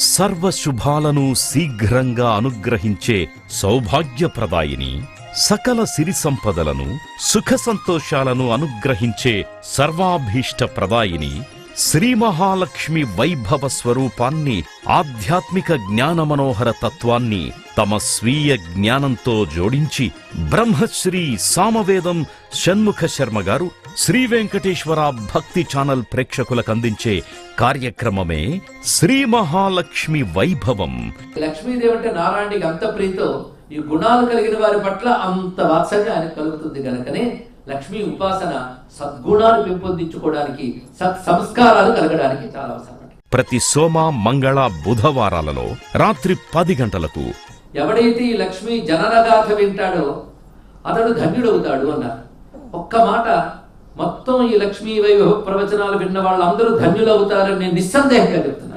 సర్వశుభాలను శీఘ్రంగా అనుగ్రహించే సౌభాగ్యప్రదాయిని, సకల సిరి సంపదలను సుఖ సంతోషాలను అనుగ్రహించే సర్వాభీష్ట ప్రదాయిని శ్రీ మహాలక్ష్మి వైభవ స్వరూపాన్ని, ఆధ్యాత్మిక జ్ఞాన మనోహర తత్వాన్ని తమ స్వీయ జ్ఞానంతో జోడించి బ్రహ్మశ్రీ సామవేదం షణ్ముఖ శర్మ గారు శ్రీ వెంకటేశ్వర భక్తి ఛానల్ ప్రేక్షకులకు అందించే కార్యక్రమమే శ్రీ మహాలక్ష్మి వైభవం. లక్ష్మీదేవి అంటే నారాయణుడికి అంత ప్రీతో, ఈ గుణాలు కలిగిన వారి పట్ల అంత వాత్సల్యం ఆయనకు కలుగుతుంది గనుకనే లక్ష్మీ ఉపాసన సద్గుణాలు పెంపొందించుకోవడానికి, సత్ సంస్కారాలు కలగడానికి చాలా అవసరం. ప్రతి సోమ మంగళ బుధవారాలలో రాత్రి 10 గంటలకు ఎవడైతే ఈ లక్ష్మీ జననగాథ వింటాడో అతడు ధన్యుడవుతాడు అన్నారు. ఒక్క మాట మొత్తం ఈ లక్ష్మీ వైభవ ప్రవచనాలు విన్న వాళ్ళందరూ ధన్యులవుతారని నేను నిస్సందేహంగా చెప్తున్నాను.